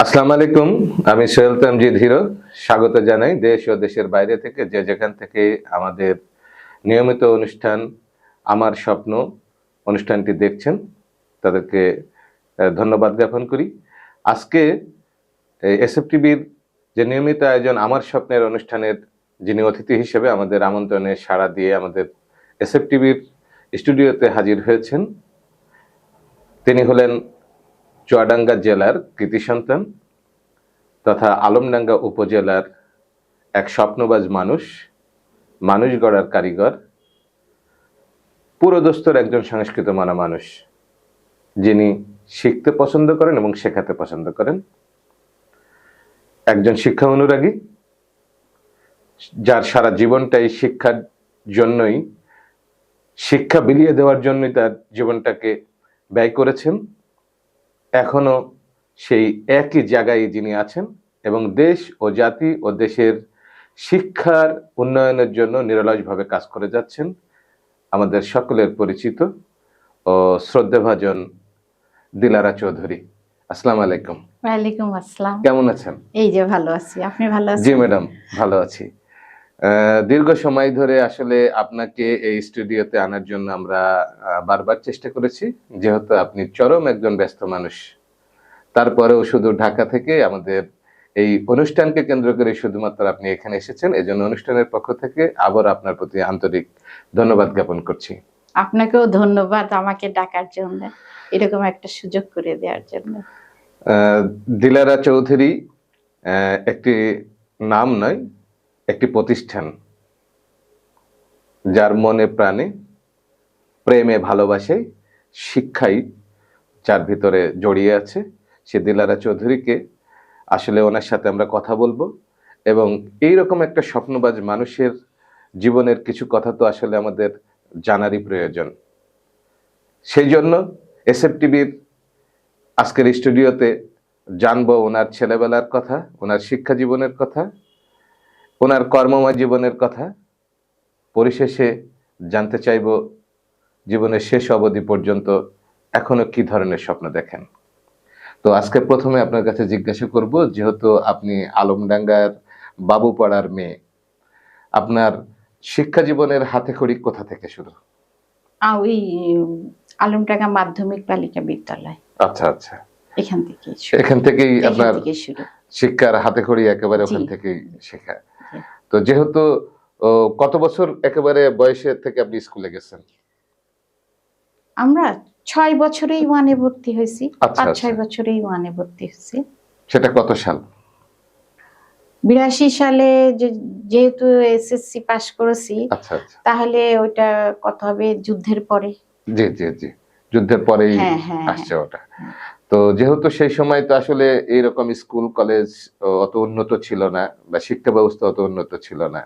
আসসালামু আলাইকুম। আমি সোহেল তামজিদ হিরো। স্বাগত জানাই দেশ ও দেশের বাইরে থেকে যে যেখান থেকে আমাদের নিয়মিত অনুষ্ঠান আমার স্বপ্ন অনুষ্ঠানটি দেখছেন তাদেরকে ধন্যবাদ জ্ঞাপন করি। আজকে এসএফটিভির যে নিয়মিত আয়োজন আমার স্বপ্নের অনুষ্ঠানের যিনি অতিথি হিসেবে আমাদের আমন্ত্রণে সাড়া দিয়ে আমাদের এসএফটিভির স্টুডিওতে হাজির হয়েছেন, তিনি হলেন চুয়াডাঙ্গা জেলার কৃতি সন্তান তথা আলমডাঙ্গা উপজেলার এক স্বপ্নবাজ মানুষ গড়ার কারিগর, পুরোদস্তুর একজন সংস্কৃত মানা মানুষ, যিনি শিখতে পছন্দ করেন এবং শেখাতে পছন্দ করেন, একজন শিক্ষা অনুরাগী যার সারা জীবনটাই শিক্ষার জন্যই, শিক্ষা বিলিয়ে দেওয়ার জন্যই তার জীবনটাকে ব্যয় করেছেন। এখনো সেই একই জায়গায় যিনি আছেন এবং দেশ ও জাতি ও দেশের শিক্ষার উন্নয়নের জন্য নিরলসভাবে কাজ করে যাচ্ছেন আমাদের সকলের পরিচিত ও শ্রদ্ধেভাজন দিলারা চৌধুরী। আসসালামু আলাইকুম। ওয়ালাইকুম আসসালাম। কেমন আছেন? এই যে ভালো আছি, আপনি ভালো আছেন? জি ম্যাডাম, ভালো আছি। দীর্ঘ সময় ধরে আসলে আপনাকে এই স্টুডিওতে আনার জন্য আমরা বারবার চেষ্টা করেছি, যেহেতু আপনি চরম একজন ব্যস্ত মানুষ। তারপরেও শুধু ঢাকা থেকে আমাদের এই অনুষ্ঠানকে কেন্দ্র করে শুধুমাত্র আপনি এখানে এসেছেন, এজন্য অনুষ্ঠানের পক্ষ থেকে আবার আপনার প্রতি আন্তরিক ধন্যবাদ জ্ঞাপন করছি। আপনাকেও ধন্যবাদ আমাকে ডাকার জন্য, এরকম একটা সুযোগ করে দেওয়ার জন্য। দিলারা চৌধুরী একটি নাম নয়, একটি প্রতিষ্ঠান, যার মনে প্রাণে প্রেমে ভালোবাসে শিক্ষাই যার ভিতরে জড়িয়ে আছে, সে দিলারা চৌধুরীকে আসলে ওনার সাথে আমরা কথা বলবো এবং এইরকম একটা স্বপ্নবাজ মানুষের জীবনের কিছু কথা তো আসলে আমাদের জানারই প্রয়োজন। সেই জন্য এসএফটিভির আজকের স্টুডিওতে জানবো ওনার ছেলেবেলার কথা, ওনার শিক্ষা জীবনের কথা, ওনার কর্মময় জীবনের কথা। পরিশেষে জানতে চাইব জীবনের শেষ অবধি পর্যন্ত এখনো কি ধরনের স্বপ্ন দেখেন। তো আজকে প্রথমে আপনার কাছে জিজ্ঞাসা করব, যেহেতু আপনি আলমডাঙ্গার বাবুপাড়ার মেয়ে, আপনার শিক্ষা জীবনের হাতেখড়ি কোথা থেকে শুরু? ওই আলমডাঙ্গা মাধ্যমিক বালিকা বিদ্যালয়। আচ্ছা আচ্ছা, এখান থেকেই আপনার শিক্ষার হাতেখড়ি একেবারে ওখান থেকেই শেখা। তো যেহেতু কত বছর একেবারে বয়সের থেকে আপনি স্কুলে গেছেন? আমরা 6 বছরেই ওয়ানে ভর্তি হয়েছি। 5-6 বছরেই ওয়ানে ভর্তি হয়েছি। সেটা কত সাল? 82 সালে যেহেতু এসএসসি পাস করেছি, তাহলে ওটা কত হবে, যুদ্ধের পরে। জি জি জি, যুদ্ধের পরেই আসছে ওটা। তো যেহেতু সেই সময় তো আসলে এইরকম স্কুল কলেজ অত উন্নত ছিল না বা শিক্ষা ব্যবস্থা অত উন্নত ছিল না,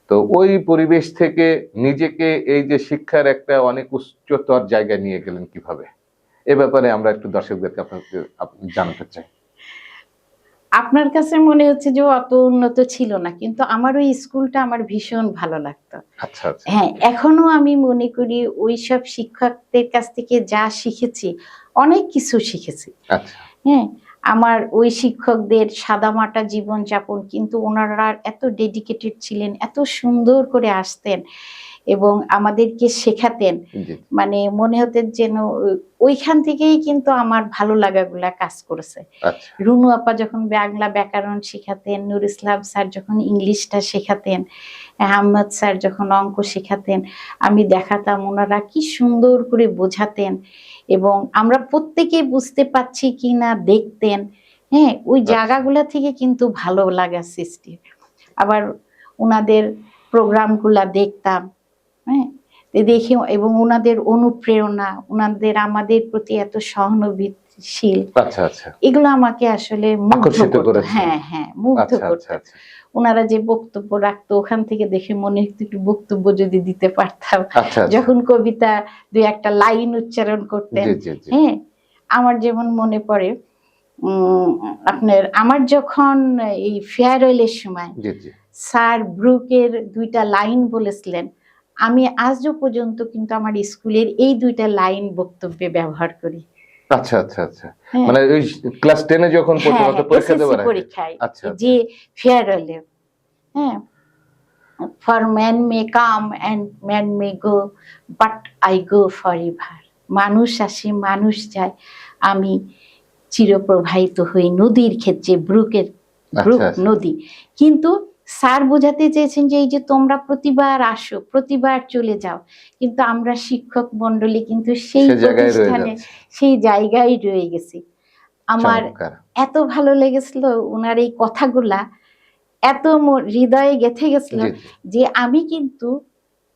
তো ওই পরিবেশ থেকে নিজেকে এই যে শিক্ষার একটা অনেক উচ্চতর জায়গায় নিয়ে গেলেন কিভাবে, এ ব্যাপারে আমরা একটু দর্শকদেরকে আপনাকে জানাতে চাই। আপনার কাছে মনে হচ্ছে যে অত উন্নত ছিল না, কিন্তু আমার ওই স্কুলটা আমার ভীষণ ভালো লাগতো। আচ্ছা আচ্ছা। হ্যাঁ, এখনো আমি মনে করি ওইসব শিক্ষকদের কাছ থেকে যা শিখেছি, অনেক কিছু শিখেছি। আচ্ছা। হ্যাঁ, আমার ওই শিক্ষকদের সাদামাটা জীবনযাপন, কিন্তু ওনারা এত ডেডিকেটেড ছিলেন, এত সুন্দর করে আসতেন এবং আমাদেরকে শেখাতেন। মানে মনে হতে যেন ওইখান থেকেই কিন্তু আমার ভালো লাগাগুলা কাজ করেছে। রুনু আপা যখন বাংলা ব্যাকরণ শেখাতেন, নুর ইসলাম স্যার যখন ইংলিশটা শেখাতেন, আহমদ স্যার যখন অঙ্ক শেখাতেন, আমি দেখাতাম ওনারা কি সুন্দর করে বোঝাতেন এবং আমরা প্রত্যেকেই বুঝতে পারছি কি না দেখতেন। হ্যাঁ, ওই জায়গাগুলা থেকে কিন্তু ভালো লাগা সৃষ্টি। আবার ওনাদের প্রোগ্রামগুলা দেখতাম, হ্যাঁ, দেখে এবং ওনাদের অনুপ্রেরণা, ওনাদের আমাদের প্রতি এত সহানুভূতিশীল, এগুলো আমাকে আসলে মুগ্ধ করতো। হ্যাঁ হ্যাঁ, মুগ্ধ করতো। ওনারা যে বক্তব্য রাখতো, ওখান থেকে দেখে মনে হতো একটু বক্তব্য যদি দিতে পারতাম। যখন কবিতা 2-1 লাইন উচ্চারণ করতেন, হ্যাঁ, আমার যেমন মনে পড়ে আমার যখন এই ফেয়ারওয়েলের সময় স্যার ব্রুকের 2টা লাইন বলেছিলেন, আমি আজও পর্যন্ত কিন্তু আমার স্কুলের এই 2টা লাইন বক্তব্যে ব্যবহার করি। আচ্ছা আচ্ছা আচ্ছা, হ্যাঁ মানে ওই ক্লাস 10-এ যখন পড়তেন হ্যাঁ অত পরীক্ষা এসএসসি দেওয়ার আগে? পরীক্ষায় আচ্ছা যে ফেয়ারওয়েলে, হ্যাঁ, for man may come and man may go but I go forever. মানুষ আসে মানুষ যায়, আমি চিরপ্রবাহিত হই নদীর ক্ষেত্রে, ব্রুকের ব্রুক আচ্ছা আচ্ছা, নদী। কিন্তু স্যার বোঝাতে চেয়েছেন যে এই যে তোমরা প্রতিবার আসো প্রতিবার চলে যাও, কিন্তু আমরা শিক্ষক মন্ডলী কিন্তু সেই সে জায়গায় রয়ে প্রতিষ্ঠানে যাচ্ছে। সেই জায়গায় রয়ে গেছি। আমার চমৎকার। এত ভালো লেগেছিল ওনার এই কথাগুলা, এত হৃদয়ে গেঁথে গেছিল জি জি, যে আমি কিন্তু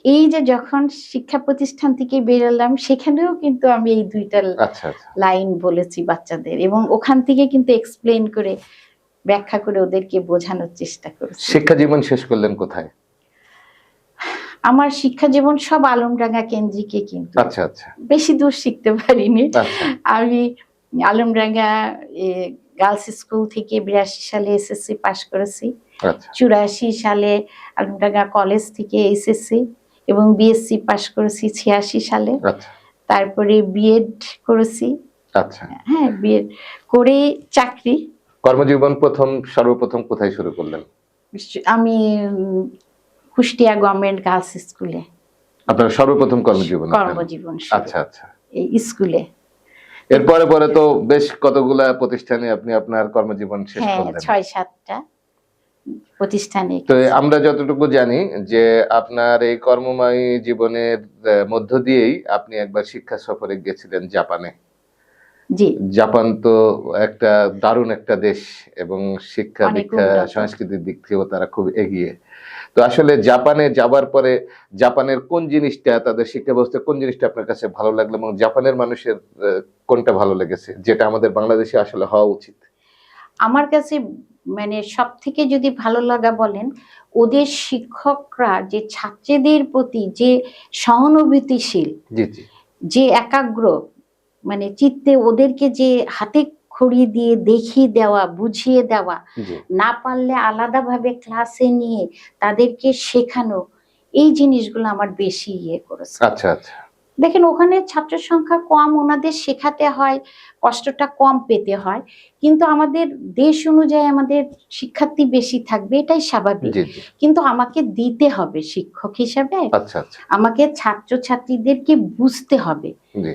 এই যে যখন শিক্ষা প্রতিষ্ঠান থেকে বেরোলাম সেখানেও কিন্তু আমি এই দুইটা আচ্ছা আচ্ছা। লাইন বলেছি বাচ্চাদের, এবং ওখান থেকে কিন্তু এক্সপ্লেন করে ব্যাখ্যা করে ওদেরকে বোঝানোর চেষ্টা করেছি। শিক্ষা জীবন শেষ করলেন কোথায়? আমার শিক্ষা জীবন সব আলমডাঙ্গা কেন্দ্রিকে, কিন্তু আচ্ছা আচ্ছা বেশি দূর শিখতে পারিনি। আচ্ছা আমি আলমডাঙ্গা গার্লস স্কুল থেকে 82 সালে এসএসসি পাশ করেছি, আচ্ছা 84 সালে আলমডাঙ্গা কলেজ থেকে এসএসসি এবং বিএসসি পাশ করেছি 86 সালে। আচ্ছা তারপরে বিএড করেছি, আচ্ছা। হ্যাঁ বিএড করে চাকরি। কর্মজীবন সর্বপ্রথম কোথায় শুরু করলেন? আমি কুষ্টিয়া গভর্নমেন্ট গার্লস স্কুলে আপনার সর্বপ্রথম কর্মজীবন? কর্মজীবন শুরু, আচ্ছা আচ্ছা। এই স্কুলে। এরপরে পরে তো বেশ কতগুলা প্রতিষ্ঠানে আপনি আপনার কর্মজীবন শেষ হ্যাঁ করলেন। 6-7টা প্রতিষ্ঠানে। তো আমরা যতটুকু জানি যে আপনার এই কর্মময় জীবনের মধ্য দিয়েই আপনি একবার শিক্ষা সফরে গেছিলেন জাপানে। জি, জাপান তো একটা দারুণ একটা দেশ এবং শিক্ষা অনেক দীক্ষা উন্নত। সংস্কৃতির দিক থেকেও তারা খুব এগিয়ে। তো আসলে জাপানে যাবার পরে জাপানের কোন জিনিসটা, তাদের শিক্ষা ব্যবস্থা কোন জিনিসটা আপনার কাছে ভালো লাগলো এবং জাপানের মানুষের কোনটা ভালো লেগেছে যেটা আমাদের বাংলাদেশে আসলে হওয়া উচিত? আমার কাছে মানে সব থেকে যদি ভালো লাগা বলেন, ওদের শিক্ষকরা যে ছাত্রীদের প্রতি যে সহানুভূতিশীল, জি জি যে একাগ্র, মানে চিত্তে ওদেরকে যে হাতে খড়ি দিয়ে দেখিয়ে দেওয়া বুঝিয়ে দেওয়া, জি না পারলে আলাদাভাবে ক্লাসে নিয়ে তাদেরকে শেখানো, এই জিনিসগুলো আমার বেশি ইয়ে করেছে। আচ্ছা আচ্ছা দেখেন ওখানে ছাত্র সংখ্যা কম, ওনাদের শেখাতে হয়, কষ্টটা কম পেতে হয়, কিন্তু আমাদের দেশ অনুযায়ী আমাদের শিক্ষার্থী বেশি থাকবে, এটাই স্বাভাবিক। জি জি কিন্তু আমাকে দিতে হবে শিক্ষক হিসাবে, আচ্ছা আচ্ছা আমাকে ছাত্র ছাত্রীদেরকে বুঝতে হবে। জি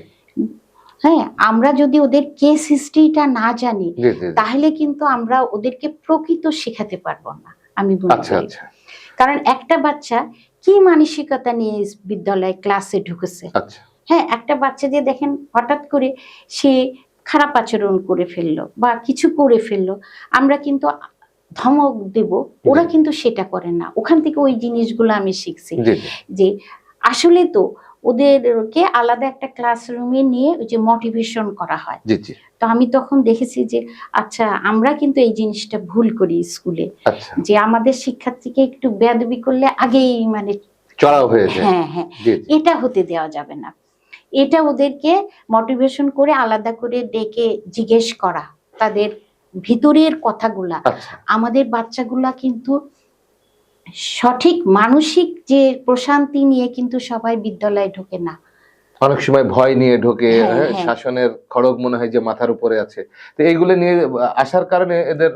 হ্যাঁ, আমরা যদি ওদের কেস হিস্ট্রিটা না জানি জি জি তাহলে কিন্তু আমরা ওদেরকে প্রকৃত শেখাতে পারবো না, আমি মনে আচ্ছা করি। আচ্ছা কারণ একটা বাচ্চা কি মানসিকতা নিয়ে বিদ্যালয়ে ক্লাসে ঢুকেছে, আচ্ছা হ্যাঁ, একটা বাচ্চা যে দেখেন হঠাৎ করে সে খারাপ আচরণ করে ফেললো বা কিছু করে ফেললো, আমরা কিন্তু ধমক দেব, ওরা জি। কিন্তু সেটা করে না। ওখান থেকে ওই জিনিসগুলো আমি শিখছি জি জি যে আসলে তো ওদেরকে আলাদা একটা ক্লাসরুমে নিয়ে ওই যে মোটিভেশন করা হয়। জি জি তো আমি তখন দেখেছি যে আচ্ছা আমরা কিন্তু এই জিনিসটা ভুল করি স্কুলে, আচ্ছা, যে আমাদের শিক্ষার্থীকে একটু বেয়াদবি করলে আগেই মানে চড়াও হয়ে যায়। হ্যাঁ হ্যাঁ, জি জি এটা হতে দেওয়া যাবে না। এটা ওদেরকে মোটিভেশন করে আলাদা করে ডেকে জিজ্ঞেস করা তাদের ভিতরের কথাগুলা। আচ্ছা আমাদের বাচ্চাগুলা কিন্তু সঠিক মানসিক যে প্রশান্তি নিয়ে কিন্তু সবাই বিদ্যালয়ে ঢোকে না। অনেক সময় ভয় নিয়ে ঢোকে, হ্যাঁ, হ্যাঁ, হ্যাঁ। শাসনের খড়গ মনে হয় যে মাথার উপরে আছে। তো এইগুলো নিয়ে আসার কারণে এদের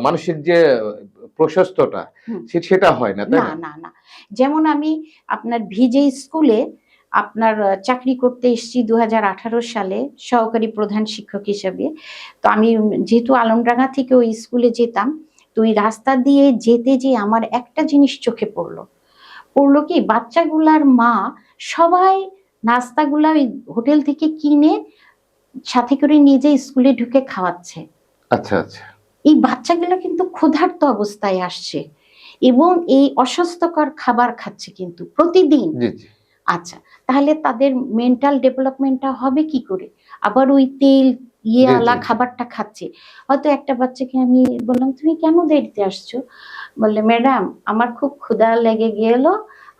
মানসিক যে প্রশস্ততা হুম। সেটা হয় না, তাই না না? না না, যেমন আমি আপনার ভিজে স্কুলে আপনার চাকরি করতে এসেছি 2018 সালে সহকারী প্রধান শিক্ষক হিসেবে। তো আমি যেহেতু আলমডাঙ্গা থেকে ওই স্কুলে যেতাম, তো ওই রাস্তা দিয়ে যেতে যে আমার একটা জিনিস চোখে পড়লো কি বাচ্চাগুলার মা সবাই নাস্তাগুলা ওই হোটেল থেকে কিনে সাথে করে নিয়ে যেয়ে স্কুলে ঢুকে খাওয়াচ্ছে। আচ্ছা আচ্ছা এই বাচ্চাগুলো কিন্তু ক্ষুধার্ত অবস্থায় আসছে এবং এই অস্বাস্থ্যকর খাবার খাচ্ছে কিন্তু প্রতিদিন। জি জি আচ্ছা, তাহলে তাদের মেন্টাল ডেভেলপমেন্টটা হবে কি করে? আবার ওই তেল জি ইয়েওয়ালা জি খাবারটা খাচ্ছে। হয়তো একটা বাচ্চাকে আমি বললাম তুমি কেন দেরিতে আসছো? বললে ম্যাডাম আমার খুব ক্ষুধা লেগে গেল,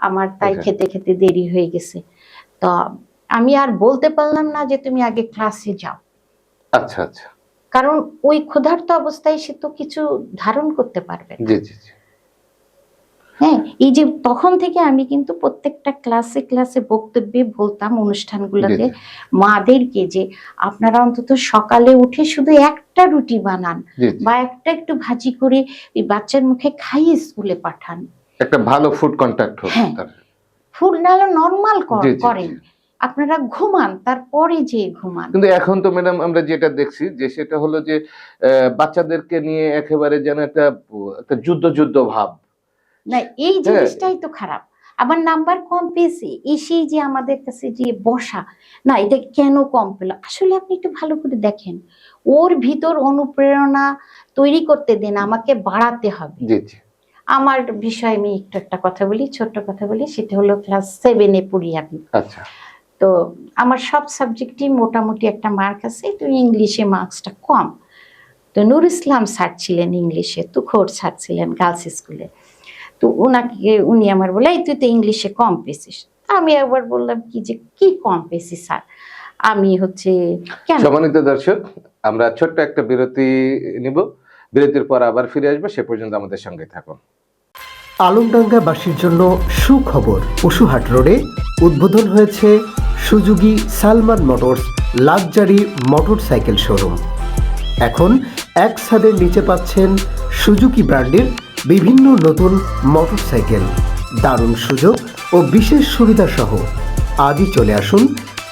আমার তাই আচ্ছা খেতে খেতে দেরি হয়ে গেছে। তো আমি আর বলতে পারলাম না যে তুমি আগে ক্লাসে যাও, আচ্ছা আচ্ছা কারণ ওই ক্ষুধার্ত অবস্থায় সে তো কিছু ধারণ করতে পারবে না। জি জি জি হ্যাঁ, এই যে তখন থেকে আমি কিন্তু প্রত্যেকটা ক্লাসে ক্লাসে বক্তব্যে বলতাম, অনুষ্ঠানগুলোতে জি, জি। মাদেরকে, যে আপনারা অন্তত সকালে উঠে শুধু একটা রুটি বানান জি, জি। বা একটা একটু ভাজি করে ওই বাচ্চার মুখে খাইয়ে স্কুলে পাঠান। একটা ভালো ফুড কন্টাক্ট হোক হ্যাঁ, তার। ফুড নাহলে নর্মাল জি, জি, জি। করেন, আপনারা ঘুমান, তারপরে যে ঘুমান। কিন্তু এখন তো ম্যাডাম আমরা যেটা দেখছি যে সেটা হলো যে বাচ্চাদেরকে নিয়ে একেবারে যেন একটা যুদ্ধ যুদ্ধ ভাব। না, এই হ্যাঁ, জিনিসটাই তো খারাপ। আবার নাম্বার কম পেয়েছে, এসেই যে আমাদের কাছে যে বসা, না এটা কেন কম পেল? আসলে আপনি একটু ভালো করে দেখেন, ওর ভিতর অনুপ্রেরণা তৈরি করতে দেন, আমাকে বাড়াতে হবে। জি, জি। আমার বিষয়ে আমি একটু একটা কথা বলি, ছোট্ট কথা বলি, সেটা হলো ক্লাস 7-এ পড়ি আমি। আচ্ছা, তো আমার সব সাবজেক্টই মোটামুটি একটা মার্ক আছে, তো ইংলিশে মার্কসটা কম। তো নুর ইসলাম স্যার ছিলেন ইংলিশে, তুখোর স্যার ছিলেন গার্লস স্কুলে। তো উনি আমার বলে, "এই তুই তো ইংলিশে কম পেয়েছিস।" আমি একবার বললাম কি যে, কি কম পেয়েছি স্যার, আমি হচ্ছে কেন। সম্মানিত দর্শক, আমরা ছোট্ট একটা বিরতি নিব। বিরতির পর আবার ফিরে আসবো। সে পর্যন্ত আমাদের সঙ্গে থাকুন। আলমডাঙ্গাবাসীর জন্য সুখবর। পশুহাট রোডে উদ্বোধন হয়েছে Suzuki Salman motors luxury motorcycle showroom. এখন এক ছাদের নিচে পাচ্ছেন সুজুকি ব্র্যান্ডের বিভিন্ন নতুন মোটরসাইকেল, দারুণ সুযোগ ও বিশেষ সুবিধা সহ। আজই চলে আসুন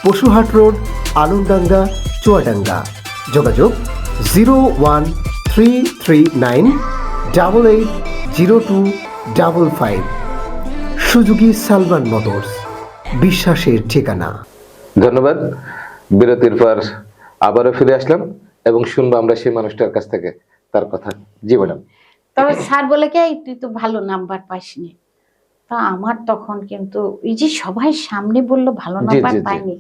পশুহাট রোড, আলমডাঙ্গা, চুয়াডাঙ্গা। যোগাযোগ 01339880255। সুজুকি সালমান মোটরস, বিশ্বাসের ঠিকানা। ধন্যবাদ। বিরতির পর আবারও ফিরে আসলাম এবং শুনবো আমরা সেই মানুষটার কাছ থেকে তার কথা। জি ম্যাডাম। তবে স্যার বলে কি, "এই তুই তো ভালো নাম্বার পাসনি।" তা আমার তখন কিন্তু এই যে সবাই সামনে বললো ভালো জি, নাম্বার জি, জি। পাইনি,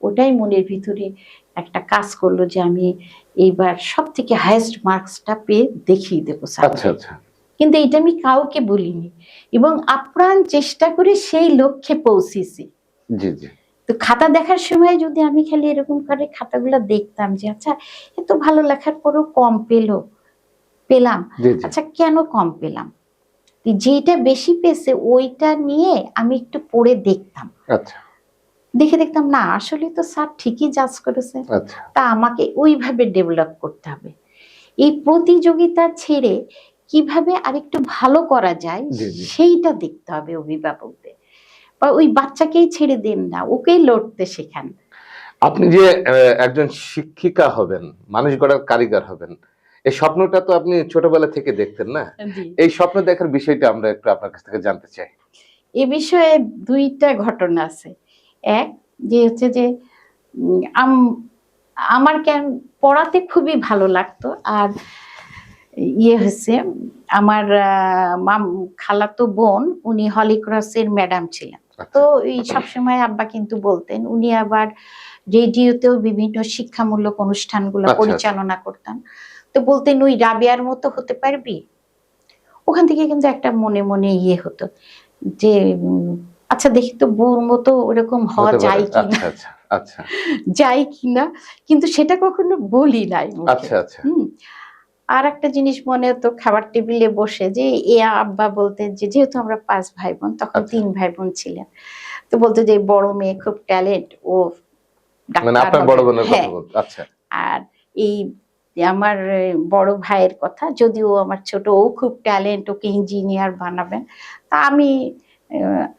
ওটাই মনের ভিতরে একটা কাজ করলো যে আমি এইবার সব থেকে হাইয়েস্ট মার্কসটা পেয়ে দেখিয়ে দেবো আচ্ছা, স্যারকে। আচ্ছা। কিন্তু এটা আমি কাউকে বলিনি এবং আপ্রাণ চেষ্টা করে সেই লক্ষ্যে পৌঁছেছি। জি, জি। তো খাতা দেখার সময় যদি আমি খালি এরকম করে খাতাগুলো দেখতাম যে আচ্ছা, এত ভালো লেখার পরেও কম পেলাম, জি, জি। আচ্ছা কেন কম পেলাম, যেটা বেশি পেয়েছে ওইটা নিয়ে আমি একটু পড়ে দেখতাম, আচ্ছা, দেখতাম না আসলে তো স্যার ঠিকই জাজ করেছে, আচ্ছা। তা আমাকে ওইভাবে ডেভেলপ করতে হবে। এই প্রতিযোগিতা ছেড়ে কিভাবে আরেকটু ভালো করা যায় জি, জি। সেইটা দেখতে হবে অভিভাবকদের, বা ওই বাচ্চাকেই ছেড়ে দেন না, ওকেই লড়তে শেখান। আপনি যে একজন শিক্ষিকা হবেন, মানুষ গড়ার কারিগর হবেন। এই স্বপ্নটা তো আপনি ছোটবেলা থেকে দেখতেন না? জি, এই স্বপ্ন দেখার বিষয়টা আমরা একটু আপনার কাছ থেকে জানতে চাই। এ বিষয়ে দুইটা ঘটনা আছে। এক, যে হচ্ছে যে আমার পড়াতে খুবই ভালো লাগতো। আর ইয়ে হচ্ছে, আমার খালাতো বোন, উনি হলিক্রসের ম্যাডাম ছিলেন। আচ্ছা, তো এই সবসময় আব্বা কিন্তু বলতেন, উনি আবার রেডিওতেও বিভিন্ন শিক্ষামূলক অনুষ্ঠানগুলো আচ্ছা, পরিচালনা করতেন। তো বলতেন, ওই রাবেয়ার মতো হতে পারবি? ওখান থেকে কিন্তু একটা মনে মনে ইয়ে হতো যে আচ্ছা দেখি তো বউর মতো ওরকম হওয়া হতে পারে। যায় কিনা, আচ্ছা, আচ্ছা, আচ্ছা, যায় কিনা, কিন্তু সেটা কখনো বলি নাই মুখে। আচ্ছা, আচ্ছা, হুম। আর একটা জিনিস মনে হতো, খাবার টেবিলে বসে যে আব্বা বলতেন যে, যেহেতু আমরা 5 ভাই বোন, তখন আচ্ছা। 3 ভাই বোন ছিলেন, তো বলতো যে বড় মেয়ে খুব ট্যালেন্ট, ও মানে ডাক্তার আপনার হবে। বড় বোনের কথা হ্যাঁ, বলতে। আচ্ছা, আর এই আমার বড় ভাইয়ের কথা, যদিও আমার ছোট, ও খুব ট্যালেন্ট, ওকে ইঞ্জিনিয়ার বানাবেন। তা আমি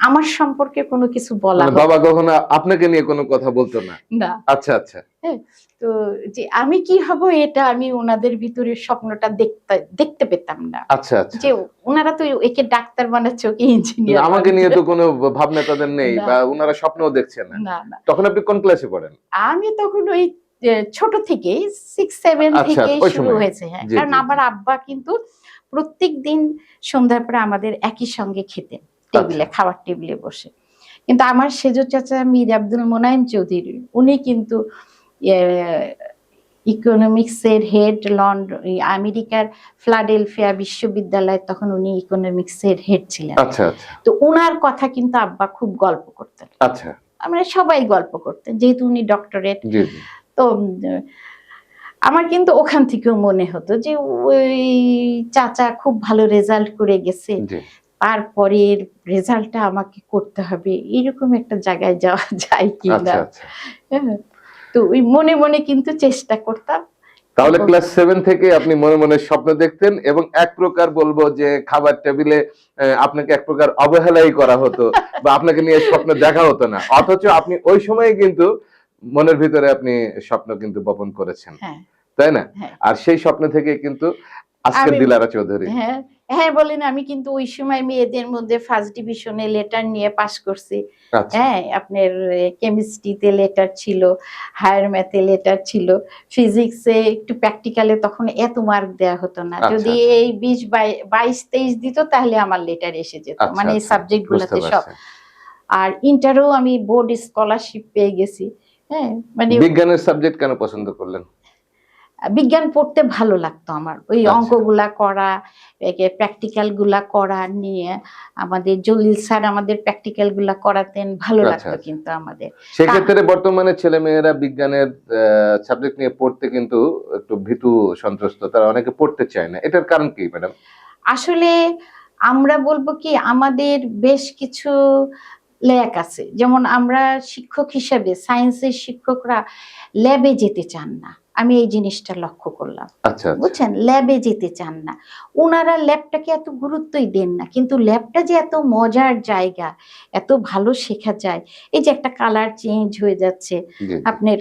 আমার সম্পর্কে কোনো কিছু বলা মানে হতো বাবা কখনো আপনাকে নিয়ে কোনো কথা বলতো না। না। আচ্ছা, আচ্ছা, হ্যাঁ, তো যে আমি কি হব, এটা আমি ওনাদের ভিতরে স্বপ্নটা দেখতে পেতাম না। আচ্ছা, আচ্ছা। যে ওনারা তো একে ডাক্তার বানাচ্ছে, ওকে কিন্তু ইঞ্জিনিয়ার আমাকে নিয়ে তো কোনো ভাবনা তাদের নেই না, বা উনারা স্বপ্নও দেখছে না। না, না। তখন আপনি কোন ক্লাসে পড়েন? আমি তখন ওই ছোট থেকেই 6-7 আচ্ছা, থেকেই ওই শুরু সময়। হয়েছে। হ্যাঁ, জি, কারণ জি, জি। আমার আব্বা কিন্তু প্রত্যেকদিন সন্ধ্যার পরে আমাদের একই সঙ্গে খেতেন, আচ্ছা, খাওয়ার টেবিলে বসে। কিন্তু আমার সেজ চাচা মীর আব্দুল মোনায়েম চৌধুরী, উনি কিন্তু ইকোনমিক্সের হেড, আমেরিকার ফিলাডেলফিয়া বিশ্ববিদ্যালয়ে তখন উনি ইকোনমিক্সের হেড ছিলেন। আচ্ছা, আচ্ছা, তো উনার কথা কিন্তু আব্বা খুব গল্প করতেন, আচ্ছা। আমরা সবাই গল্প করতেন, যেহেতু উনি ডক্টরেট। জি, জি। তো আমার কিন্তু ওখান থেকেও মনে হতো যে ওই চাচা খুব ভালো রেজাল্ট করে গেছে, জি। তারপরের রেজাল্টটা আমাকে করতে হবে, এরকম একটা জায়গায় যাওয়া যায় আচ্ছা কিনা। আচ্ছা। হ্যাঁ, তো ওই মনে মনে কিন্তু চেষ্টা করতাম। তাহলে ক্লাস 7 থেকে আপনি মনে মনে স্বপ্ন দেখতেন এবং এক প্রকার বলবো যে খাবার টেবিলে আপনাকে এক প্রকার অবহেলাই করা হতো বা আপনাকে নিয়ে স্বপ্ন দেখা হতো না, অথচ আপনি ওই সময়ে কিন্তু মনের ভিতরে আপনি স্বপ্ন কিন্তু বপন করেছেন, হ্যাঁ তাই না? হ্যাঁ আর সেই স্বপ্ন থেকে কিন্তু আজকের আমি দিলারা চৌধুরী। হ্যাঁ হ্যাঁ বলেন, আমি কিন্তু ওই সময় মেয়েদের মধ্যে ফার্স্ট ডিভিশনে লেটার নিয়ে পাশ করছি। আচ্ছা হ্যাঁ, আপনার কেমিস্ট্রিতে লেটার ছিল, হায়ার ম্যাথে লেটার ছিল, ফিজিক্সে একটু প্র্যাকটিক্যালে তখন এত মার্ক দেওয়া হতো না। আচ্ছা, যদি আচ্ছা। এই 20-22-23 দিত তাহলে আমার লেটার এসে যেত, আচ্ছা মানে এই আচ্ছা, সাবজেক্ট বুঝতে গুলাতে সব। পারছি। আর ইন্টারও আমি বোর্ড স্কলারশিপ পেয়ে গেছি। হ্যাঁ, মানে বিজ্ঞানের সাবজেক্ট কেন পছন্দ করলেন? বিজ্ঞান পড়তে ভালো লাগতো আমার, ওই আচ্ছা। অঙ্কগুলা করা, প্র্যাকটিক্যাল গুলা করা নিয়ে আমাদের জলিল স্যার আমাদের প্র্যাকটিক্যাল গুলা করাতেন, ভালো আচ্ছা, লাগতো আচ্ছা। কিন্তু আমাদের। সেক্ষেত্রে বর্তমানে ছেলেমেয়েরা বিজ্ঞানের সাবজেক্ট নিয়ে পড়তে কিন্তু একটু ভীতু সন্ত্রস্ত, তারা অনেকে পড়তে চায় না, এটার কারণ কি ম্যাডাম? আসলে আমরা বলবো কি, আমাদের বেশ কিছু ল্যাক আছে। যেমন আমরা শিক্ষক হিসেবে, সায়েন্সের শিক্ষকরা ল্যাবে যেতে চান না, আমি এই জিনিসটা লক্ষ্য করলাম। আচ্ছা আচ্ছা। বুঝছেন, ল্যাবে যেতে চান না ওনারা, ল্যাবটাকে এত গুরুত্বই দেন না। কিন্তু ল্যাবটা যে এত মজার জায়গা, এত ভালো শেখা যায়, এই যে একটা কালার চেঞ্জ হয়ে যাচ্ছে জি জি। আপনার,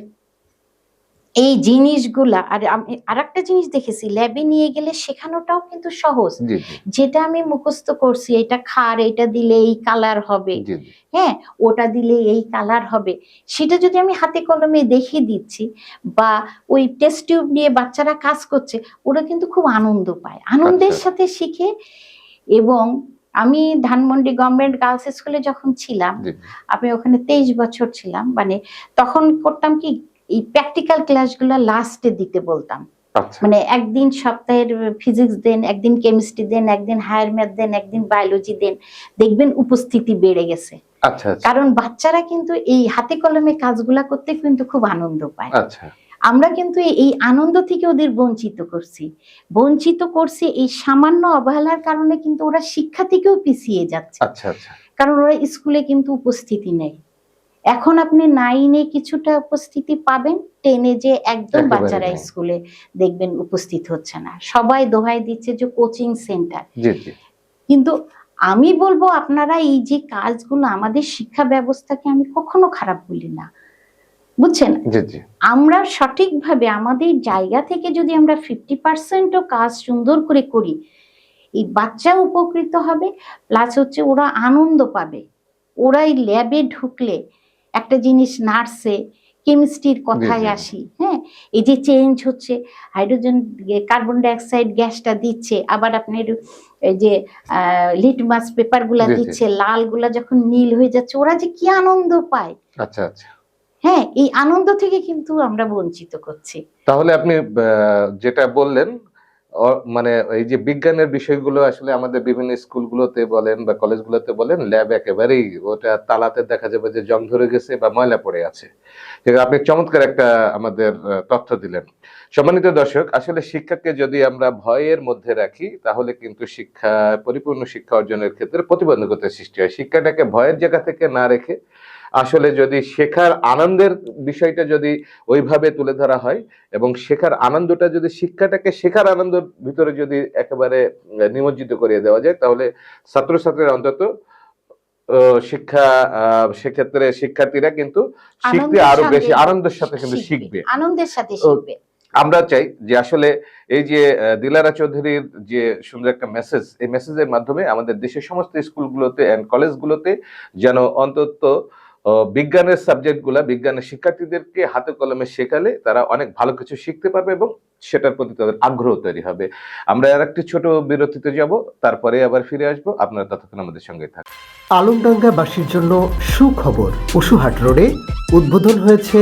এই জিনিসগুলা। আর আমি আরেকটা জিনিস দেখেছি, ল্যাবে নিয়ে গেলে শেখানোটাও কিন্তু সহজ। জি জি। যেটা আমি মুখস্থ করছি, এটা খার, এটা দিলে এই কালার হবে, জি জি। হ্যাঁ ওটা দিলে এই কালার হবে, সেটা যদি আমি হাতে কলমে দেখিয়ে দিচ্ছি, বা ওই টেস্ট টিউব নিয়ে বাচ্চারা কাজ করছে, ওরা কিন্তু খুব আনন্দ পায়, আনন্দের আচ্ছা। সাথে শিখে। এবং আমি ধানমন্ডি গভর্নমেন্ট গার্লস স্কুলে যখন ছিলাম, জি জি। আমি ওখানে 23 বছর ছিলাম, মানে তখন করতাম কি, এই প্র্যাকটিক্যাল ক্লাসগুলো লাস্টে দিতে বলতাম। আচ্ছা। মানে একদিন সপ্তাহের ফিজিক্স দেন, একদিন কেমিস্ট্রি দেন, একদিন হায়ার ম্যাথ দেন, একদিন বায়োলজি দেন, দেখবেন উপস্থিতি বেড়ে গেছে। আচ্ছা আচ্ছা। কারণ বাচ্চারা কিন্তু এই হাতে কলমে কাজগুলা করতে কিন্তু খুব আনন্দ পায়। আচ্ছা। আমরা কিন্তু এই আনন্দ থেকে ওদের বঞ্চিত করছি এই সামান্য অবহেলার কারণে, কিন্তু ওরা শিক্ষা থেকেও পিছিয়ে যাচ্ছে। আচ্ছা আচ্ছা। কারণ ওরা স্কুলে কিন্তু উপস্থিতি নেই। এখন আপনি 9-এ কিছুটা উপস্থিতি পাবেন, 10-এ যে একদম একেবারে বাচ্চারা নেই। স্কুলে দেখবেন উপস্থিত হচ্ছে না, সবাই দোহাই দিচ্ছে যে কোচিং সেন্টার। জি জি। কিন্তু আমি বলবো, আপনারা এই যে কাজগুলো, আমাদের শিক্ষা ব্যবস্থাকে আমি কখনো খারাপ বলি না, বুঝছেন। জি জি। আমরা সঠিকভাবে আমাদের জায়গা থেকে যদি আমরা 50%ও কাজ সুন্দর করে করি, এই বাচ্চা উপকৃত হবে, প্লাস হচ্ছে ওরা আনন্দ পাবে। ওরা এই ল্যাবে ঢুকলে একটা জিনিস, নার্সে কেমিস্ট্রির কথায় জি, জি। আসি, হ্যাঁ, এই যে চেঞ্জ হচ্ছে, হাইড্রোজেন কার্বন ডাইঅক্সাইড গ্যাসটা দিচ্ছে, আবার আপনার এই যে লিটমাস পেপার গুলা জি, জি। দিচ্ছে, লাল গুলা যখন নীল হয়ে যাচ্ছে, ওরা যে কি আনন্দ পায়। আচ্ছা আচ্ছা। হ্যাঁ, এই আনন্দ থেকে কিন্তু আমরা বঞ্চিত করছি। তাহলে আপনি যেটা বললেন, মানে এই যে বিজ্ঞানের বিষয়গুলো আসলে আমাদের বিভিন্ন স্কুলগুলোতে বলেন বা কলেজগুলোতে বলেন, ল্যাব একেবারেই ওটা তালাতে দেখা যাবে যে জং ধরে গেছে বা ময়লা পড়ে আছে। ঠিক আপনি চমৎকার একটা আমাদের তথ্য দিলেন। সম্মানিত দর্শক, আসলে শিক্ষাকে যদি আমরা ভয়ের মধ্যে রাখি, তাহলে কিন্তু পরিপূর্ণ শিক্ষা অর্জনের ক্ষেত্রে প্রতিবন্ধকতার সৃষ্টি হয়। শিক্ষাটাকে ভয়ের জায়গা থেকে না রেখে আসলে যদি শেখার আনন্দের বিষয়টা যদি ওইভাবে তুলে ধরা হয়, এবং শেখার আনন্দটা যদি শিক্ষাটাকে শেখার আনন্দের ভিতরে যদি একেবারে নিমজ্জিত করিয়ে দেওয়া যায়, তাহলে ছাত্রছাত্রীরা অন্তত শিক্ষা সেক্ষেত্রে শিক্ষার্থীরা কিন্তু শিখতে আরো বেশি আনন্দের সাথে কিন্তু শিখবে। আনন্দের সাথে শিখবে। আমরা চাই যে আসলে এই যে দিলারা চৌধুরীর যে সুন্দর একটা মেসেজ, এই মেসেজের মাধ্যমে আমাদের দেশের সমস্ত স্কুলগুলোতে এন্ড কলেজগুলোতে যেন অন্তত বিজ্ঞানের সাবজেক্টগুলা, বিজ্ঞানের শিক্ষার্থীদেরকে হাতে কলমে শেখালে তারা অনেক ভালো কিছু শিখতে পারবে এবং সেটার প্রতি তাদের আগ্রহ তৈরি হবে। আমরা আর একটি ছোট বিরতিতে যাব, তারপরে আবার ফিরে আসবো। আপনারা ততক্ষণ আমাদের সঙ্গে থাকুন। আলমডাঙ্গাবাসীর জন্য সুখবর, পশুহাট রোডে উদ্বোধন হয়েছে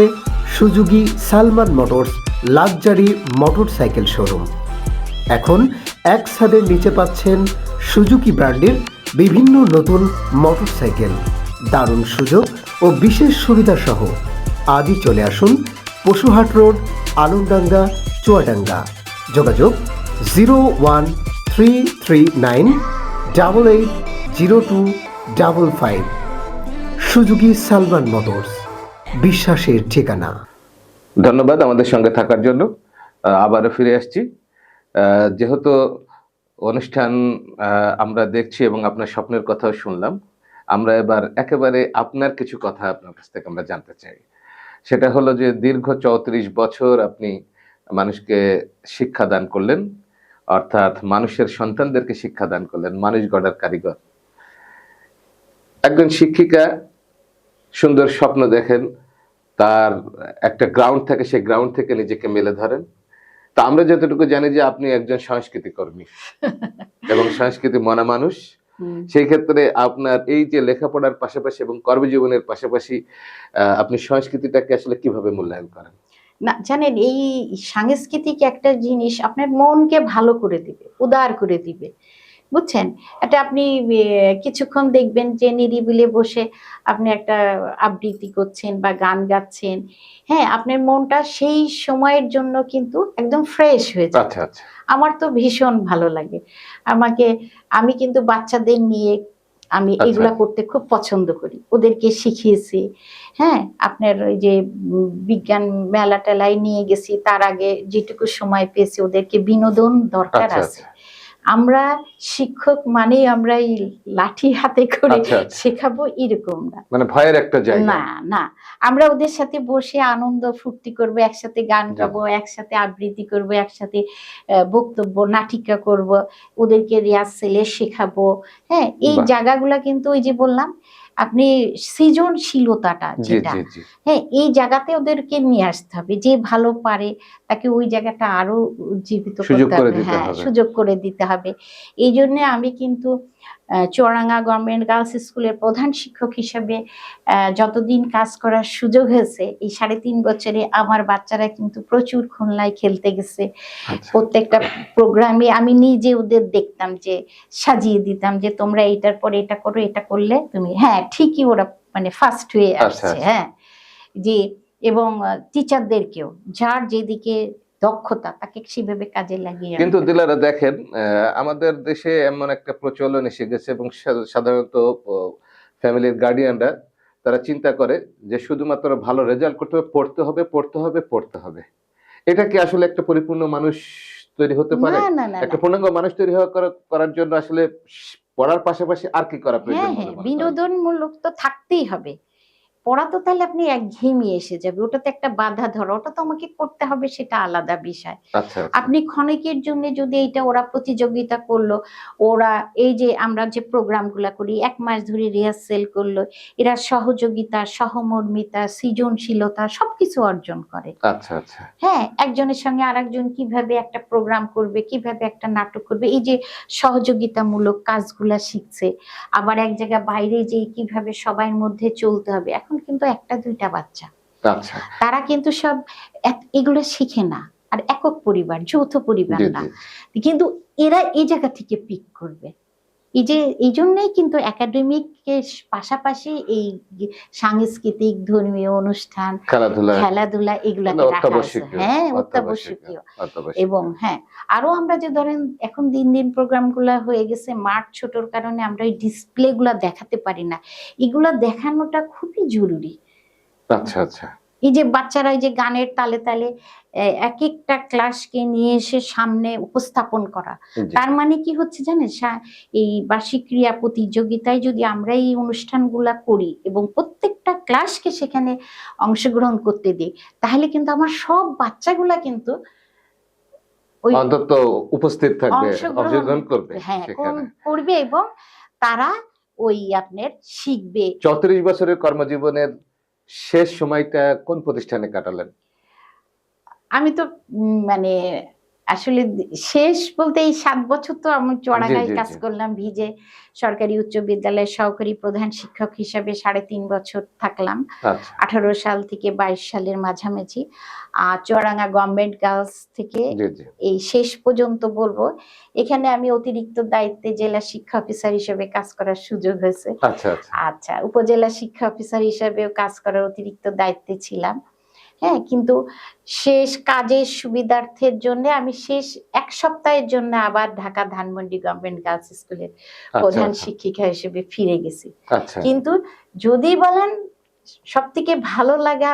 Suzuki Salman motors luxury motorcycle showroom. এখন এক ছাদের নিচে পাচ্ছেন সুজুকি ব্র্যান্ডের বিভিন্ন নতুন মোটরসাইকেল, দারুণ সুযোগ ও বিশেষ সুবিধা সহ আজই চলে আসুন পশুহাট রোড, আলমডাঙ্গা, চুয়াডাঙ্গা। যোগাযোগ 0133988 0255। সুজুকি সালমান মোটরস, বিশ্বাসের ঠিকানা। ধন্যবাদ আমাদের সঙ্গে থাকার জন্য। আবারও ফিরে আসছি। যেহেতু অনুষ্ঠান আমরা দেখছি এবং আপনার স্বপ্নের কথাও শুনলাম, আমরা এবার একেবারে আপনার কিছু কথা আপনার কাছ থেকে আমরা জানতে চাই। সেটা হলো যে দীর্ঘ 34 বছর আপনি মানুষকে শিক্ষাদান করলেন, অর্থাৎ মানুষের সন্তানদেরকে শিক্ষাদান করলেন, মানুষ গড়ার কারিগর। একজন শিক্ষিকা সুন্দর স্বপ্ন দেখেন, তার একটা গ্রাউন্ড থাকে, সেই গ্রাউন্ড থেকে নিজেকে মেলে ধরেন। তা আমরা যতটুকু জানি যে আপনি একজন সংস্কৃতি কর্মী এবং সংস্কৃতি মনা মানুষ। সেই ক্ষেত্রে আপনার এই যে লেখাপড়ার পাশাপাশি এবং কর্মজীবনের পাশাপাশি আপনি সংস্কৃতিটাকে আসলে কিভাবে মূল্যায়ন করেন? না জানেন, এই সাংস্কৃতিক একটা জিনিস আপনার মনকে ভালো করে দিবে, উদার করে দিবে, বুঝছেন? এটা আপনি কিছুক্ষণ দেখবেন যে নিরিবিলি বসে আপনি একটা আবৃত্তি করছেন বা গান গাচ্ছেন, হ্যাঁ, আপনার মনটা সেই সময়ের জন্য কিন্তু একদম ফ্রেশ হয়ে যায়। আচ্ছা আচ্ছা। আমার তো ভীষণ ভালো লাগে। আমি কিন্তু বাচ্চাদের নিয়ে আমি আচ্ছা। এগুলা করতে খুব পছন্দ করি, ওদেরকে শিখিয়েছি। হ্যাঁ, আপনার ওই যে বিজ্ঞান মেলা টেলায় নিয়ে গেছি, তার আগে যেটুকু সময় পেয়েছি ওদেরকে বিনোদন দরকার আচ্ছা আছে। আচ্ছা। আমরা শিক্ষক মানেই আমরা এই লাঠি হাতে করে আচ্ছা আচ্ছা। শেখাবো এরকম না। মানে ভয়ের একটা জায়গা। না না, আমরা ওদের সাথে বসে আনন্দ ফুর্তি করব, একসাথে গান জি। গাবো, একসাথে আবৃত্তি করব, একসাথে বক্তব্য নাটিকা করব, ওদেরকে রিহার্সেলে শেখাবো। হ্যাঁ, এই বাহ! জায়গাগুলা কিন্তু ওই যে বললাম আপনি সৃজনশীলতাটা জি যেটা, জি জি। হ্যাঁ, এই জায়গাতে ওদেরকে নিয়ে আসতে হবে। যে ভালো পারে তাকে ওই জায়গাটা আরো উজ্জীবিত সুযোগ করতে করে হবে। দিতে হ্যাঁ, হবে। সুযোগ করে দিতে হবে। এই জন্য আমি কিন্তু চুয়াডাঙ্গা গভর্নমেন্ট গার্লস স্কুলের প্রধান শিক্ষক হিসেবে যতদিন কাজ করার সুযোগ হয়েছে, এই 3.5 বছরে আমার বাচ্চারা কিন্তু প্রচুর খুলনায় খেলতে গেছে। আচ্ছা। প্রত্যেকটা প্রোগ্রামে আমি নিজে ওদের দেখতাম, যে সাজিয়ে দিতাম যে তোমরা এইটার পরে এটা করো, এটা করলে তুমি, হ্যাঁ ঠিকই ওরা মানে ফার্স্ট হয়ে আচ্ছা, আসছে। আচ্ছা। হ্যাঁ, যে এবং টিচারদেরকেও যার যেদিকে দক্ষতা তাকে সেভাবে কাজে লাগিয়ে কিন্তু আনতে হবে। দিলারা দেখেন, আমাদের দেশে এমন একটা প্রচলন এসে গেছে এবং সাধারণত ফ্যামিলির গার্ডিয়ানরা তারা চিন্তা করে যে শুধুমাত্র ভালো রেজাল্ট করতে হবে, পড়তে হবে, পড়তে হবে, পড়তে হবে। এটা কি আসলে একটা পরিপূর্ণ মানুষ তৈরি হতে পারে? না না না একটা না, পূর্ণাঙ্গ মানুষ তৈরি করার জন্য আসলে পড়ার পাশাপাশি আর কি করা প্রয়োজন হ্যাঁ বলে হ্যাঁ, মনে করেন? বিনোদনমূলক তো থাকতেই হবে। পড়া তো তাহলে আপনি একঘেয়েমি এসে যাবে, ওটা তো একটা বাধা ধরা, ওটা তো আমাকে করতে হবে, সেটা আলাদা বিষয়। আচ্ছা আচ্ছা। আপনি ক্ষণিকের জন্য যদি এইটা ওরা প্রতিযোগিতা করলো, ওরা এই যে আমরা যে প্রোগ্রামগুলা করি 1 মাস ধরে রিহার্সেল করলো, এরা সহযোগিতা, সহমর্মিতা, সৃজনশীলতা সবকিছু অর্জন করে। আচ্ছা আচ্ছা। হ্যাঁ, একজনের সঙ্গে আরেকজন কিভাবে একটা প্রোগ্রাম করবে, কিভাবে একটা নাটক করবে, এই যে সহযোগিতামূলক কাজগুলা শিখছে। আবার এক জায়গায় বাইরে যেয়ে কিভাবে সবার মধ্যে চলতে হবে। এখন কিন্তু 1টা 2টা বাচ্চা, আচ্ছা। তারা কিন্তু সব এগুলো শিখে না। আর একক পরিবার, যৌথ পরিবার জি না, জি। কিন্তু এরা এই জায়গা থেকে পিক করবে। এই জন্যই কিন্তু একাডেমিকের পাশাপাশি এই সাংস্কৃতিক ধর্মীয় অনুষ্ঠান, খেলাধুলা এগুলাকে রাখা আছে। হ্যাঁ, অত্যাবশ্যকীয়। এবং হ্যাঁ, আরো আমরা যে ধরেন এখন দিন দিন প্রোগ্রাম গুলা হয়ে গেছে, মাঠ ছোটর কারণে আমরা ওই ডিসপ্লে গুলা দেখাতে পারি না, এগুলা দেখানোটা খুবই জরুরি। আচ্ছা আচ্ছা। এই যে বাচ্চারা এই যে গানের তালে তালে এক একটা ক্লাসকে নিয়ে এসে সামনে উপস্থাপন করা, জি। তার মানে কি হচ্ছে জানেন, এই বার্ষিক ক্রীড়া প্রতিযোগিতায় যদি আমরা এই অনুষ্ঠানগুলা করি এবং প্রত্যেকটা ক্লাসকে সেখানে অংশগ্রহণ করতে দিই, তাহলে কিন্তু আমার সব বাচ্চাগুলা কিন্তু ওই অন্তত উপস্থিত থাকবে, অংশগ্রহণ করবে হ্যাঁ সেখানে। করবে এবং তারা ওই আপনার শিখবে। 34 বছরের কর্মজীবনের শেষ সময়টা কোন প্রতিষ্ঠানে কাটালেন? আমি তো মানে আসলে শেষ বলতে এই 7 বছর তো আমি চুয়াডাঙ্গায় জি, জি, কাজ জি। করলাম, ভিজে সরকারি উচ্চ বিদ্যালয়ের সহকারী প্রধান শিক্ষক হিসাবে 3.5 বছর থাকলাম। আচ্ছা। 18 সাল থেকে 22 সালের মাঝামাঝি চুয়াডাঙ্গা গভর্নমেন্ট গার্লস থেকে জি, জি। এই শেষ পর্যন্ত বলবো, এখানে আমি অতিরিক্ত দায়িত্বে জেলা শিক্ষা অফিসার হিসেবে কাজ করার সুযোগ হয়েছে। আচ্ছা, আচ্ছা। আচ্ছা, উপজেলা শিক্ষা অফিসার হিসেবেও কাজ করার অতিরিক্ত দায়িত্বে ছিলাম। হ্যাঁ, কিন্তু শেষ কাজের সুবিধার্থের জন্য আমি শেষ 1 সপ্তাহের জন্য আবার ঢাকা ধানমন্ডি গভর্নমেন্ট গার্লস স্কুলের প্রধান আচ্ছা। শিক্ষিকা হিসেবে ফিরে গেছি। আচ্ছা কিন্তু যদি বলেন সব থেকে ভালো লাগা,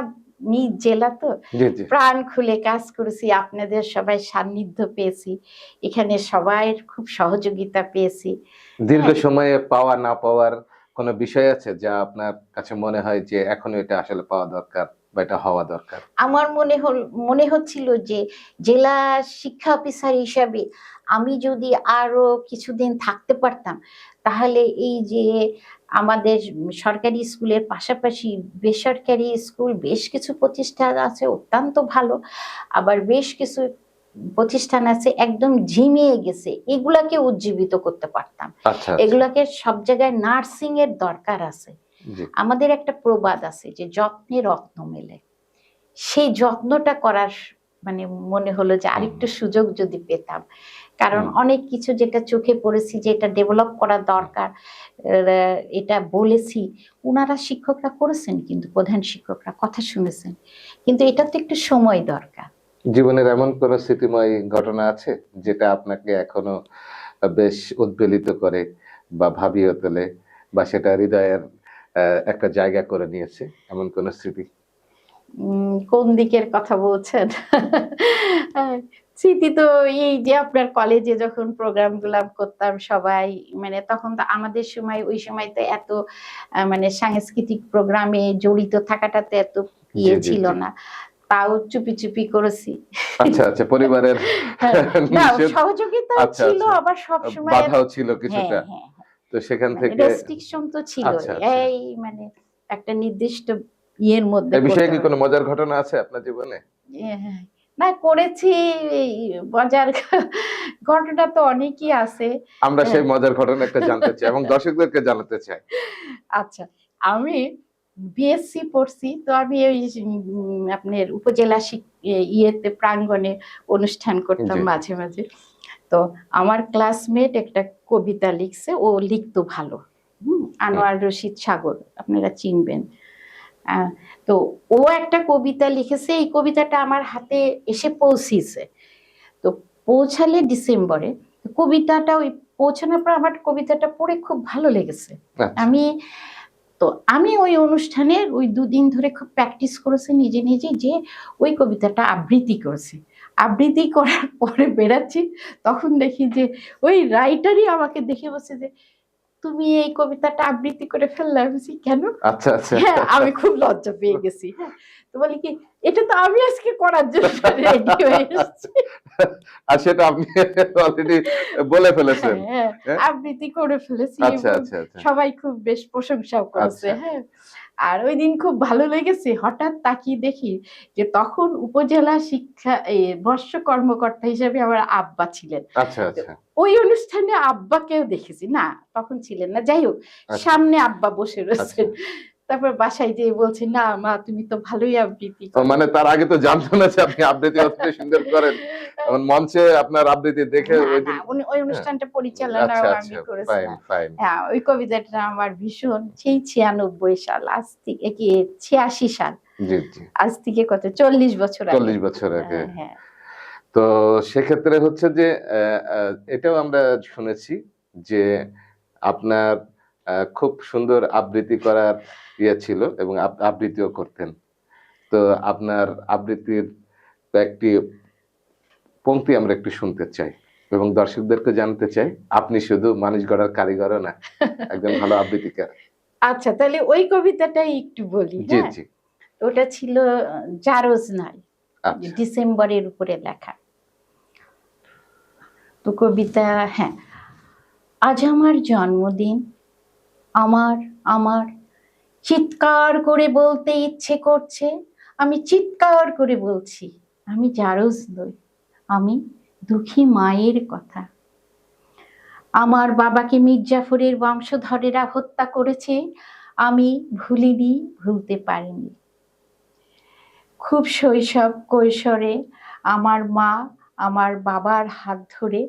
নিজ জেলা তো, জি জি প্রাণ খুলে কাজ করেছি, আপনাদের সবাই সান্নিধ্য পেয়েছি, এখানে সবাই খুব সহযোগিতা পেয়েছি। দীর্ঘ সময়ে পাওয়া না পাওয়ার কোনো বিষয় আছে যা আপনার কাছে মনে হয় যে এখনো এটা আসলে পাওয়া দরকার বা এটা হওয়া দরকার? আমার মনে হচ্ছিল যে জেলা শিক্ষা অফিসার হিসাবে আমি যদি আরো কিছুদিন থাকতে পারতাম, তাহলে এই যে আমাদের সরকারি স্কুলের পাশাপাশি বেসরকারি স্কুল বেশ কিছু প্রতিষ্ঠান আছে অত্যন্ত ভালো, আবার বেশ কিছু প্রতিষ্ঠান আছে একদম ঝিমিয়ে গেছে, এগুলাকে উজ্জীবিত করতে পারতাম। আচ্ছা এগুলাকে সব জায়গায় নার্সিং এর দরকার আছে। জি আমাদের একটা প্রবাদ আছে যে যত্নে রত্ন মেলে, সেই যত্নটা করার মানে মনে হলো যে আরেকটু সুযোগ যদি পেতাম, কারণ অনেক কিছু যেটা চোখে পড়েছি যে এটা ডেভেলপ করা দরকার, এটা বলেছি, ওনারা শিক্ষকরা করেছেন, কিন্তু প্রধান শিক্ষকরা কথা শুনেছেন, কিন্তু এটা তো একটু সময় দরকার। জীবনের এমন কোন স্মৃতিময় ঘটনা আছে যেটা আপনাকে এখনো বেশ উদ্বেলিত করে বা ভাবিয়ে তোলে বা সেটা হৃদয়ের একটা জায়গা করে নিয়েছে, এমন কোন স্মৃতি? কোন দিকের কথা বলছেন? স্মৃতি তো এই যে আপনার কলেজে যখন প্রোগ্রাম গুলা করতাম সবাই, মানে তখন তো আমাদের সময়, ওই সময় তো এত মানে সাংস্কৃতিক প্রোগ্রামে জড়িত থাকাটা তো এত জি জি ছিল জি না, তাও চুপি চুপি করেছি। আচ্ছা আচ্ছা পরিবারের না, নিষেধ সহযোগিতা আচ্ছা ছিল, আচ্ছা আবার সব সময় বাধাও ছিল হ্যাঁ কিছুটা, হ্যাঁ, তো সেখান মানে থেকে রেস্ট্রিকশন তো ছিল, আচ্ছা আচ্ছা এই মানে একটা নির্দিষ্ট ইয়ের মধ্যে এই বিষয়ে করতে কি হবে। কোনো মজার ঘটনা আছে আপনার জীবনে? হ্যাঁ, না করেছি, এই মজার ঘটনা তো অনেকই আছে। আমরা হ্যাঁ। সেই মজার ঘটনা একটা জানতে চাই এবং দর্শকদেরকে জানাতে চাই। আচ্ছা, আমি বিএসসি পড়ছি, তো আমি ওই আপনার উপজেলা ইয়েতে প্রাঙ্গণে অনুষ্ঠান করতাম জি মাঝে মাঝে। তো আমার ক্লাসমেট একটা কবিতা লিখছে, ও লিখতো ভালো, আনোয়ার রশিদ সাগর, আপনারা চিনবেন। তো ও একটা কবিতা লিখেছে, এই কবিতাটা আমার হাতে এসে পৌঁছিছে। তো পৌঁছালে ডিসেম্বরে, কবিতাটা ওই পৌঁছানোর পর আমার কবিতাটা পড়ে খুব ভালো লেগেছে। আচ্ছা আমি আমি ওই অনুষ্ঠানে ওই 2 দিন ধরে খুব প্র্যাকটিস করেছি নিজে নিজে, যে ওই কবিতাটা আবৃত্তি করেছি। আবৃত্তি করার পরে বেরাচ্ছি, তখন দেখি যে ওই রাইটারই আমাকে দেখে বলছে যে তুমি এই কবিতাটা আবৃত্তি করে ফেললে। আমি বলছি কেন? আচ্ছা আচ্ছা হ্যাঁ, আমি খুব লজ্জা পেয়ে গেছি। হ্যাঁ, তো বলি কি, এটা তো আমি আজকে করার জন্য রেডি হয়ে এসেছি। আর সেটা আপনি অলরেডি বলে ফেলেছেন। হ্যাঁ, হ্যাঁ? আবৃত্তি করে ফেলেছি আচ্ছা এবং আচ্ছা আচ্ছা সবাই খুব বেশ প্রশংসাও করেছে। আচ্ছা হ্যাঁ, আর ওই দিন খুব ভালো লেগেছে। হঠাৎ তাকিয়ে দেখি যে তখন উপজেলা শিক্ষা মৎস্য কর্মকর্তা হিসেবে আমার আব্বা ছিলেন। আচ্ছা আচ্ছা ওই অনুষ্ঠানে আব্বাকেও দেখেছি, না তখন ছিলেন না, যাই হোক আচ্ছা সামনে আব্বা বসে আচ্ছা রয়েছেন। তারপর বাসায় যেয়ে বলছে, না মা তুমি তো ভালোই আবৃত্তি ও করো। মানে তার আগে তো জানতো না যে আপনি আবৃত্তি অতটা সুন্দর করেন। এখন মঞ্চে আপনার আবৃত্তি দেখে না, ওই না, দিন ওই হ্যাঁ, অনুষ্ঠানটা আচ্ছা পরিচালনাও আমি আচ্ছা ফাইন করেছিলাম। ফাইন হ্যাঁ, ওই কবিতাটা আমার ভীষণ, সেই 96 সাল, আজ থেকে কি 86 সাল, জি জি আজ থেকে কত 40 বছর আগে। 40 বছর আগে। হ্যাঁ, তো সেক্ষেত্রে হচ্ছে যে এটাও আমরা শুনেছি যে আপনার খুব সুন্দর আবৃত্তি করার ইয়ে ছিল এবং আবৃত্তিও করতেন। তো আপনার আবৃত্তির একটি পংক্তি আমরা একটু শুনতে চাই এবং দর্শকদেরকে জানতে চাই আপনি শুধু মানুষ গড়ার কারিগরও না, একজন ভালো আবৃত্তিকার। আচ্ছা তাহলে ওই কবিতাটাই একটু বলি। জি হ্যাঁ, জি ওটা ছিল জারজ নাই, আচ্ছা ডিসেম্বরের উপরে লেখা। তো কবিতা, হ্যাঁ, আজ আমার জন্মদিন, আমার আমার চিৎকার করে বলতে ইচ্ছে করছে, আমি চিৎকার করে বলছি, আমি জারজ নই, আমি দুঃখী মায়ের কথা। আমার বাবাকে মির্জাফরের বংশধরেরা হত্যা করেছে, আমি ভুলিনি, ভুলতে পারিনি। খুব শৈশব কৈশোরে আমার মা আমার বাবার হাত ধরে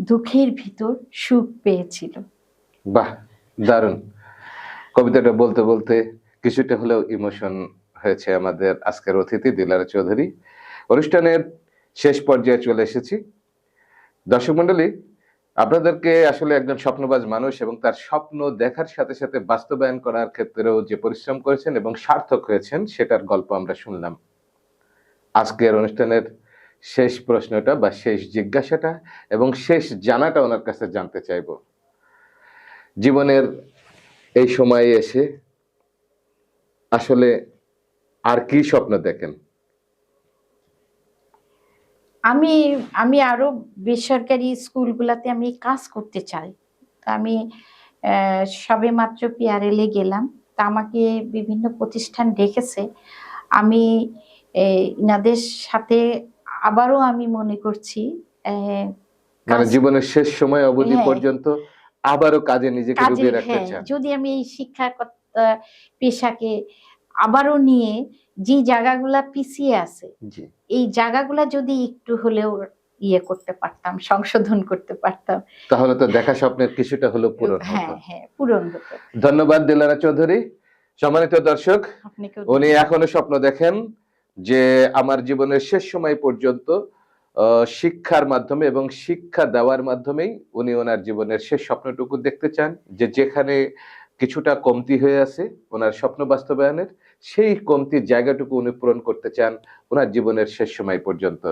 দুঃখের ভিতর সুখ পেয়েছিল। বাহ দারুণ। কবিতাটা বলতে বলতে কিছুটা হলেও ইমোশন হয়েছে আমাদের আজকের অতিথি দিলারা চৌধুরী। অনুষ্ঠানের শেষ পর্যায়ে চলে এসেছি। দর্শক মণ্ডলী, আপনাদেরকে আসলে একজন স্বপ্নবাজ মানুষ এবং তার স্বপ্ন দেখার সাথে সাথে বাস্তবায়ন করার ক্ষেত্রেও যে পরিশ্রম করেছেন এবং সার্থক হয়েছেন সেটার গল্প আমরা শুনলাম। আজকের অনুষ্ঠানের শেষ প্রশ্নটা বা শেষ জিজ্ঞাসাটা এবং শেষ জানাটা ওনার কাছে জানতে চাইব, জীবনের এই সময়ে এসে আসলে আর কি স্বপ্ন দেখেন? আমি আরো বেসরকারি স্কুলগুলোতে আমি কাজ করতে চাই। তা আমি সবে মাত্র পিআরএল-এ গেলাম। তা আমাকে বিভিন্ন প্রতিষ্ঠান ডেকেছে। আমি ইনাদের সাথে আবারও আমি মনে করছি মানে জীবনের শেষ সময় অবধি হ্যাঁ। পর্যন্ত আবারও কাজে নিজেকে ডুবিয়ে রাখতে চান। যদি আমি এই শিক্ষকতা পেশাকে আবারও নিয়ে যে জায়গাগুলা পিছিয়ে আছে, জি, এই জায়গাগুলা যদি একটু হলেও করতে পারতাম, সংশোধন করতে পারতাম, তাহলে তো দেখা স্বপ্নের কিছুটা হলো পূরণ হতো। হ্যাঁ পূরণ হতো। ধন্যবাদ দিলারা চৌধুরী। সম্মানিত দর্শক, আপনাকেও উনি এখনো স্বপ্ন দেখেন যে আমার জীবনের শেষ সময় পর্যন্ত শিক্ষার মাধ্যমে এবং শিক্ষা দেওয়ার মাধ্যমেই উনি ওনার জীবনের শেষ স্বপ্নটুকু দেখতে চান, যে যেখানে কিছুটা কমতি হয়ে আছে ওনার স্বপ্ন বাস্তবায়নের, সেই কমতির জায়গাটুকু উনি পূরণ করতে চান ওনার জীবনের শেষ সময় পর্যন্ত।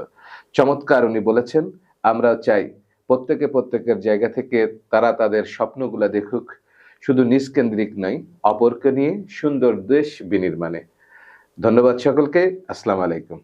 চমৎকার উনি বলেছেন। আমরাও চাই প্রত্যেকের জায়গা থেকে তারা তাদের স্বপ্নগুলা দেখুক, শুধু নিজকেন্দ্রিক নয়, অপরকে নিয়ে সুন্দর দেশ বিনির্মাণে। ধন্যবাদ সকলকে। আসসালামু আলাইকুম।